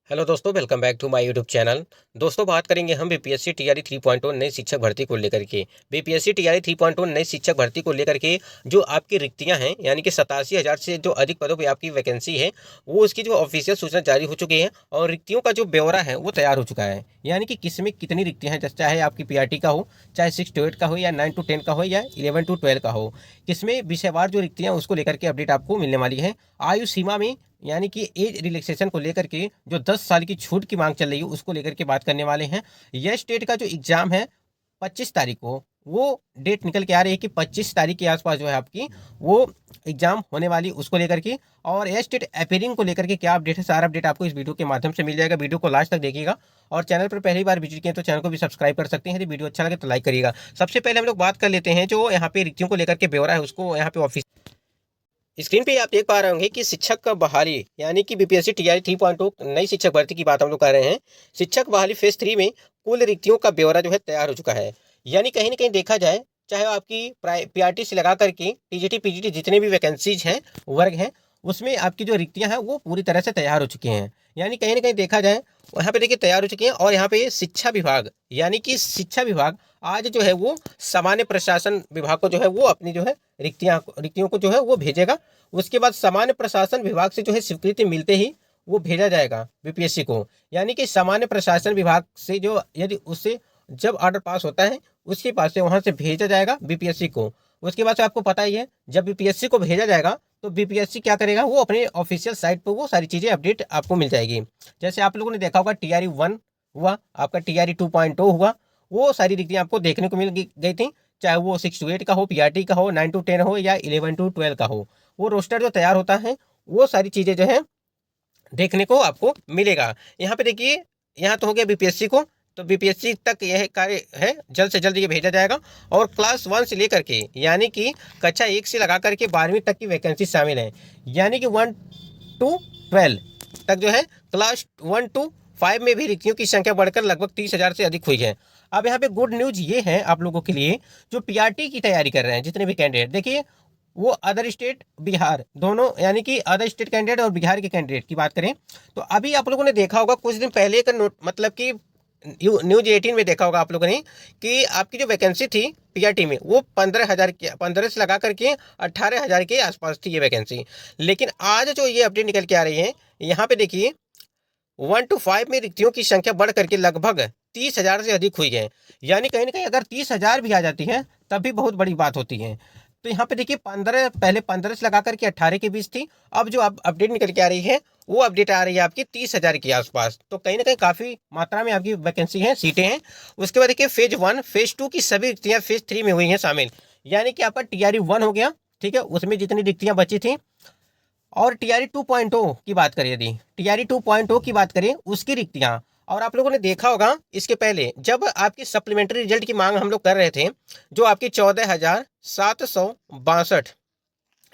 Hello दोस्तों, welcome back to my YouTube channel. दोस्तों, बात करेंगे हम बीपीएससी टीआरई 3.0 नई शिक्षक भर्ती को लेकर के। बीपीएससी टीआरई 3.0 नई शिक्षक भर्ती को लेकर के जो आपकी रिक्तियां हैं, यानी कि 87,000 से जो अधिक पदों पे आपकी वैकेंसी है, वो उसकी जो ऑफिशियल सूचना जारी हो चुकी है और रिक्तियों का जो ब्यौरा है वो तैयार हो चुका है। यानी कि किसमें कितनी रिक्तियां हैं, चाहे आपकी पीआरटी का हो, चाहे 6 to 8 का हो, या 9 to 10 का हो, या 11 to 12 का हो। किसमें विषयवार जो रिक्तियां उसको लेकर के अपडेट आपको मिलने वाली है। आयु सीमा में यानी कि एज रिलैक्सेशन को लेकर के जो 10 साल की छूट की मांग चल रही है उसको लेकर के बात करने वाले हैं। यह स्टेट का जो एग्जाम है 25 तारीख को, वो डेट निकल के आ रही है कि 25 तारीख के आसपास जो है आपकी वो एग्जाम होने वाली, उसको लेकर के। और यह स्टेट अपीयरिंग को लेकर के क्या अपडेट है, सारा अपडेट आपको इस वीडियो के माध्यम से मिल जाएगा। वीडियो को लास्ट तक देखिएगा और चैनल पर पहली बार विजिट किए तो चैनल को भी सब्सक्राइब कर सकते हैं। यदि वीडियो अच्छा लगे तो लाइक करिएगा। सबसे पहले हम लोग बात कर लेते हैं जो यहाँ पे रिक्तियों को लेकर के ब्यौरा है, उसको यहाँ पे ऑफिस स्क्रीन पे आप देख पा रहे होंगे कि शिक्षक का बहाली यानी कि बीपीएससी टीआरई 3.0 नई शिक्षक भर्ती की बात हम लोग कर रहे हैं। शिक्षक बहाली फेज 3 में कुल रिक्तियों का ब्यौरा जो है तैयार हो चुका है। यानी कहीं ना कहीं देखा जाए, चाहे आपकी पीआरटी से लगा करके टीजीटी पीजीटी जितने भी वैकेंसीज हैं, वर्ग हैं, उसमें आपकी जो रिक्तियां हैं वो पूरी तरह से तैयार हो चुकी हैं। यानी कहीं ना कहीं देखा जाए यहाँ पे देखिए तैयार हो चुकी हैं। और यहाँ पे शिक्षा विभाग यानी कि शिक्षा विभाग आज जो है वो सामान्य प्रशासन विभाग को जो है वो अपनी जो है रिक्तियों को जो है वो भेजेगा। उसके बाद सामान्य प्रशासन विभाग से जो है स्वीकृति मिलते ही वो भेजा जाएगा बीपीएससी को। यानी कि सामान्य प्रशासन विभाग से जो यदि उससे जब ऑर्डर पास होता है उसके पास से वहां से भेजा जाएगा बीपीएससी को। उसके बाद से आपको पता ही है, जब बीपीएससी को भेजा जाएगा तो बीपीएससी क्या करेगा, वो अपने ऑफिशियल साइट पर वो सारी चीजें अपडेट आपको मिल जाएगी। जैसे आप लोगों ने देखा होगा टीआरई 1 हुआ, आपका टीआरई 2.0 हुआ, वो सारी रिक्तियां आपको देखने को मिल गई थी। चाहे वो 6 to 8 का हो, पीआरटी का हो, 9 to 10 हो, या 11 to 12 का हो, वो रोस्टर जो तैयार होता है वो सारी चीजें जो है देखने को आपको मिलेगा। यहाँ पे देखिए, यहाँ तो हो गया बीपीएससी को, तो बीपीएससी तक यह कार्य है, जल्द से जल्द ये भेजा जाएगा। और क्लास 1 से लेकर के यानी कि कक्षा 1 से लगा करके 12वीं तक की वैकेंसी शामिल है। यानी कि 1 to 12 तक जो है, क्लास 1 to 5 में भी रिक्तियों की संख्या बढ़कर लगभग 30,000 से अधिक हुई है। अब यहाँ पे गुड न्यूज ये है आप लोगों के लिए जो पीआरटी की तैयारी कर रहे हैं जितने भी कैंडिडेट, देखिए वो अदर स्टेट बिहार दोनों, यानी कि अदर स्टेट कैंडिडेट और बिहार के कैंडिडेट की बात करें तो अभी आप लोगों ने देखा होगा कुछ दिन पहले का नोट, मतलब कि न्यूज 18 में देखा होगा आप लोगों ने कि आपकी जो वैकेंसी थी पीआरटी में वो 15,000 के 15 से लगा करके 18,000 के आसपास थी ये वैकेंसी। लेकिन आज जो ये अपडेट निकल के आ रही है, यहाँ पे देखिए 1 to 5 में रिक्तियों की संख्या बढ़ करके लगभग 30,000 से अधिक हुई है। यानी कहीं ना कहीं अगर 30,000 भी आ जाती है तब भी बहुत बड़ी बात होती है। तो यहाँ पे देखिए 15, पहले 15 से लगा करके 18 के बीच थी, अब जो अब अपडेट निकल के आ रही है वो अपडेट आ रही है आपकी 30,000 के आसपास। तो कहीं ना कहीं काफी मात्रा में आपकी वैकेंसी है, सीटें हैं। उसके बाद देखिए फेज 1 फेज 2 की सभी रिक्तियां फेज 3 में हुई हैं शामिल। यानी कि आपका टीआरई 1 हो गया, ठीक है, उसमें जितनी रिक्तियां बची थी। और टीआरई 2.0 की बात करें, यदि टीआरई 2.0 की बात करें उसकी रिक्तियां, और आप लोगों ने देखा होगा इसके पहले जब आपकी सप्लीमेंट्री रिजल्ट की मांग हम लोग कर रहे थे, जो आपकी 14,762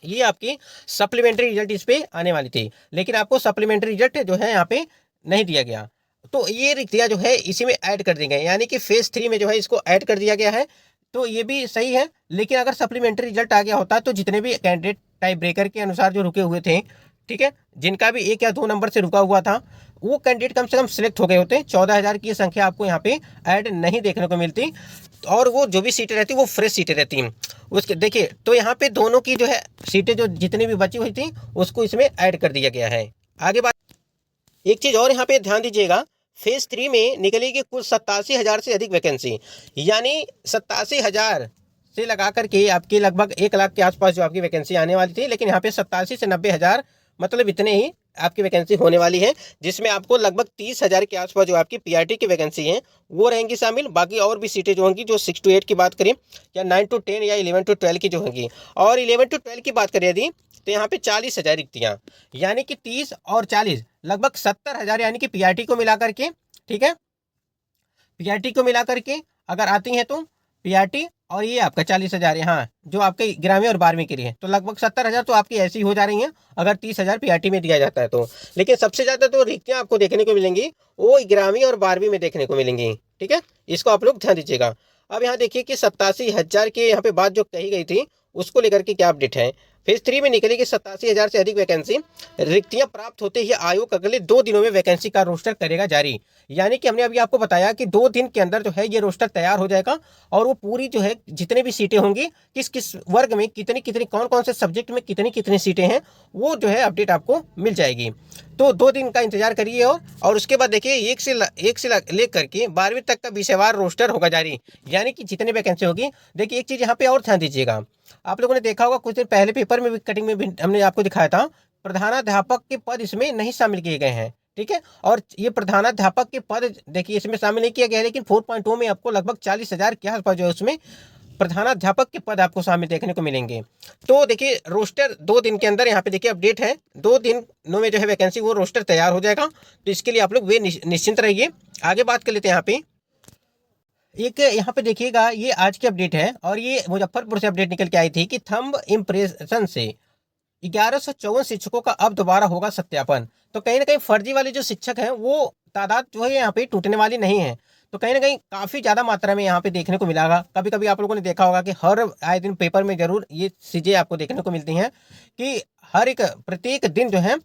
ये आपकी सप्लीमेंट्री रिजल्ट इस पे आने वाली थी, लेकिन आपको सप्लीमेंट्री रिजल्ट जो है यहाँ पे नहीं दिया गया। तो ये रिक्तियां जो है इसी में ऐड कर दी गई, यानी कि फेज 3 में जो है इसको ऐड कर दिया गया है। तो ये भी सही है। लेकिन अगर सप्लीमेंट्री रिजल्ट आ गया होता तो जितने भी कैंडिडेट टाइप ब्रेकर के अनुसार जो रुके हुए थे, ठीक है, जिनका भी 1 या 2 नंबर से रुका हुआ था, वो कैंडिडेट कम से कम सिलेक्ट हो गए होते। 14,000 की संख्या आपको यहाँ पे ऐड नहीं देखने को मिलती, और वो जो भी सीटें रहती वो फ्रेश सीटें रहती। उसके देखिए तो यहाँ पे दोनों की जो है सीटें जो जितनी भी बची हुई थी उसको इसमें ऐड कर दिया गया है। आगे बात, एक चीज और यहाँ पे ध्यान दीजिएगा, फेज 3 में निकलेगी कुल 87,000 से अधिक वैकेंसी। यानी 87,000 से लगा करके आपकी लगभग 1 लाख के आसपास जो आपकी वैकेंसी आने वाली थी, लेकिन यहाँ पे 87 से 90,000 मतलब इतने ही आपकी वैकेंसी होने वाली है, जिसमें आपको लगभग 30,000 के आसपास जो आपकी पीआरटी की वैकेंसी है वो रहेंगी शामिल। बाकी और भी सीटें जो होंगी, जो 6 to 8 की बात करें, या 9 to 10 या 11 to 12 की जो होंगी, और 11 to 12 की बात करें यदि, तो यहाँ पे 40,000 रिक्तियाँ, यानी कि 30 और 40 लगभग 70,000, यानी कि पीआरटी को मिला करके, ठीक है, पीआरटी को मिला करके अगर आती हैं तो पीआरटी और ये आपका 40,000 यहाँ जो आपके ग्रामीण और 12वीं के लिए है, तो लगभग 70,000 तो आपकी ऐसी हो जा रही हैं अगर 30,000 पीआरटी में दिया जाता है तो। लेकिन सबसे ज्यादा तो रिक्तियां आपको देखने को मिलेंगी वो ग्रामीण और 12वीं में देखने को मिलेंगी, ठीक है, इसको आप लोग ध्यान दीजिएगा। अब यहाँ देखिए कि 87,000 के यहाँ पे बात जो कही गई थी उसको लेकर के क्या अपडेट है। फेज 3 में निकलेगी 87,000 से अधिक वैकेंसी। रिक्तियां प्राप्त होते ही आयोग अगले 2 दिनों में वैकेंसी का रोस्टर करेगा जारी। यानी कि हमने अभी आपको बताया कि 2 दिन के अंदर जो है ये रोस्टर तैयार हो जाएगा और वो पूरी जो है जितने भी सीटें होंगी, किस किस वर्ग में कितनी कितनी, कौन कौन से सब्जेक्ट में कितनी कितनी सीटें हैं, वो जो है अपडेट आपको मिल जाएगी। तो 2 दिन का इंतजार करिए और उसके बाद देखिए एक से लेकर के 12वीं तक का विषयवार रोस्टर होगा जारी। यानी कि जितनी वैकेंसी होगी। देखिए एक चीज़ यहाँ पे और ध्यान दीजिएगा, आप लोगों ने देखा होगा कुछ दिन पहले पेपर में भी कटिंग में भी हमने आपको दिखाया था, प्रधानाध्यापक के पद इसमें नहीं शामिल किए गए हैं। ठीक है, और ये प्रधानाध्यापक के पद देखिए इसमें शामिल नहीं किया गया है, लेकिन 4.2 में आपको लगभग 40,000 के आसपास जो है उसमें प्रधानाध्यापक के पद आपको शामिल देखने को मिलेंगे। तो देखिए रोस्टर 2 दिन के अंदर यहाँ पे देखिए अपडेट है, 2 दिनों में जो है वैकेंसी वो रोस्टर तैयार हो जाएगा। तो इसके लिए आप लोग वे निश्चिंत रहिए। आगे बात कर लेते हैं यहाँ पे। एक यहाँ पे देखिएगा ये आज की अपडेट है और ये मुजफ्फरपुर से अपडेट निकल के आई थी कि थंब इम्प्रेशन से 1154 शिक्षकों का अब दोबारा होगा सत्यापन। तो कहीं ना कहीं फर्जी वाले जो शिक्षक हैं वो तादाद जो है यहाँ पे टूटने वाली नहीं है। तो कहीं ना कहीं काफ़ी ज़्यादा मात्रा में यहाँ पे देखने को मिलेगा। कभी कभी आप लोगों ने देखा होगा कि हर आए दिन पेपर में जरूर ये चीज़ें आपको देखने को मिलती हैं कि हर एक प्रत्येक दिन जो है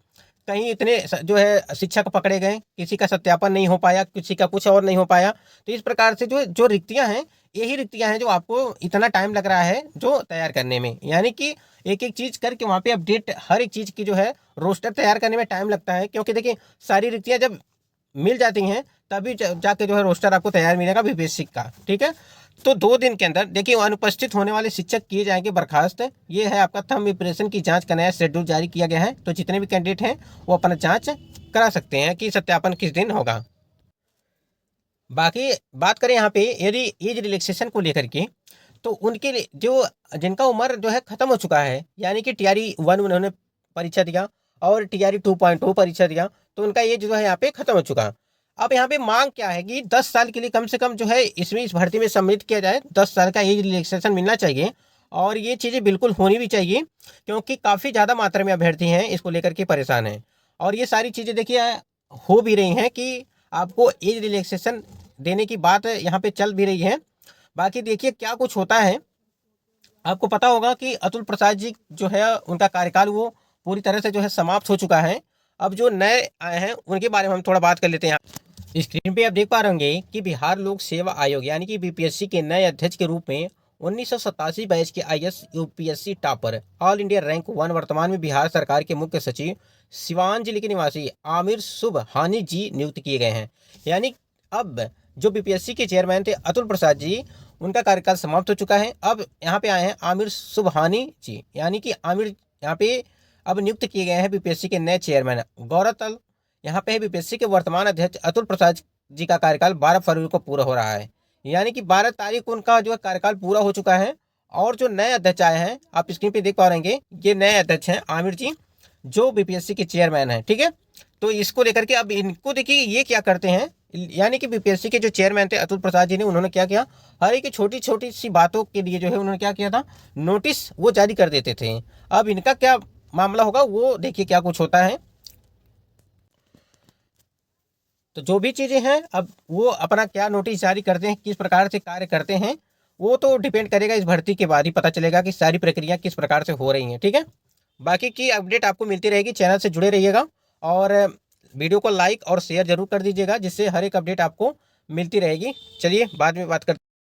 कहीं इतने जो है शिक्षक पकड़े गए, किसी का सत्यापन नहीं हो पाया, किसी का कुछ और नहीं हो पाया। तो इस प्रकार से जो जो रिक्तियां हैं, यही रिक्तियां हैं जो आपको इतना टाइम लग रहा है जो तैयार करने में। यानी कि एक एक चीज़ करके वहाँ पे अपडेट, हर एक चीज़ की जो है रोस्टर तैयार करने में टाइम लगता है, क्योंकि देखिए सारी रिक्तियाँ जब मिल जाती हैं तभी जाके जो है रोस्टर आपको तैयार मिलेगा बीपीएससी का। ठीक है, तो 2 दिन के अंदर देखिए अनुपस्थित होने वाले शिक्षक किए जाएंगे बर्खास्त। ये है आपका थंब इम्प्रेशन की जांच का नया शेड्यूल जारी किया गया है। तो जितने भी कैंडिडेट हैं वो अपना जांच करा सकते हैं कि सत्यापन किस दिन होगा। बाकी बात करें यहाँ पे यदि एज रिलैक्सेशन को लेकर के, तो उनके लिए जो जिनका उम्र जो है खत्म हो चुका है, यानी कि टीआरई 1 उन्होंने परीक्षा दिया और टीआरई 2.2 परीक्षा दिया, तो उनका एज जो है यहाँ पे खत्म हो चुका। अब यहाँ पे मांग क्या है कि 10 साल के लिए कम से कम जो है इसमें इस भर्ती में सम्मिलित किया जाए, 10 साल का एज रिलैक्सेशन मिलना चाहिए। और ये चीज़ें बिल्कुल होनी भी चाहिए, क्योंकि काफ़ी ज़्यादा मात्रा में अभ्यर्थी हैं इसको लेकर के परेशान हैं। और ये सारी चीज़ें देखिए हो भी रही हैं कि आपको एज रिलैक्सेशन देने की बात यहाँ पे चल भी रही है। बाकी देखिए क्या कुछ होता है। आपको पता होगा कि अतुल प्रसाद जी जो है उनका कार्यकाल वो पूरी तरह से जो है समाप्त हो चुका है। अब जो नए आए हैं उनके बारे में हम थोड़ा बात कर लेते हैं। स्क्रीन पे आप देख पा रहे होंगे कि बिहार लोक सेवा आयोग यानी कि बीपीएससी के नए अध्यक्ष के रूप में 1987 बैच के IAS UPSC topper all India rank 1 वर्तमान में बिहार सरकार के मुख्य सचिव सिवान जिले के निवासी आमिर सुबहानी जी नियुक्त किए गए हैं। यानी अब जो बीपीएससी के चेयरमैन थे अतुल प्रसाद जी, उनका कार्यकाल समाप्त हो चुका है। अब यहाँ पे आए हैं आमिर सुबहानी जी, यानी कि आमिर यहाँ पे अब नियुक्त किए गए हैं बीपीएससी के नए चेयरमैन। गौरतल यहाँ पे बीपीएससी के वर्तमान अध्यक्ष अतुल प्रसाद जी का कार्यकाल 12 फरवरी को पूरा हो रहा है। यानी कि 12 तारीख को उनका जो है कार्यकाल पूरा हो चुका है। और जो नए अध्यक्ष आए हैं आप स्क्रीन पे देख पा रहे हैं, ये नए अध्यक्ष हैं आमिर जी, जो बीपीएससी के चेयरमैन हैं। ठीक है, तो इसको लेकर के अब इनको देखिए ये क्या करते हैं, यानी कि बीपीएससी के जो चेयरमैन थे अतुल प्रसाद जी ने, उन्होंने क्या किया, हर एक छोटी छोटी सी बातों के लिए जो है उन्होंने क्या किया था, नोटिस वो जारी कर देते थे। अब इनका क्या मामला होगा वो देखिए क्या कुछ होता है। तो जो भी चीज़ें हैं अब वो अपना क्या नोटिस जारी करते हैं, किस प्रकार से कार्य करते हैं, वो तो डिपेंड करेगा, इस भर्ती के बाद ही पता चलेगा कि सारी प्रक्रिया किस प्रकार से हो रही हैं। ठीक है, बाकी की अपडेट आपको मिलती रहेगी, चैनल से जुड़े रहिएगा और वीडियो को लाइक और शेयर जरूर कर दीजिएगा, जिससे हर एक अपडेट आपको मिलती रहेगी। चलिए बाद में बात करते हैं।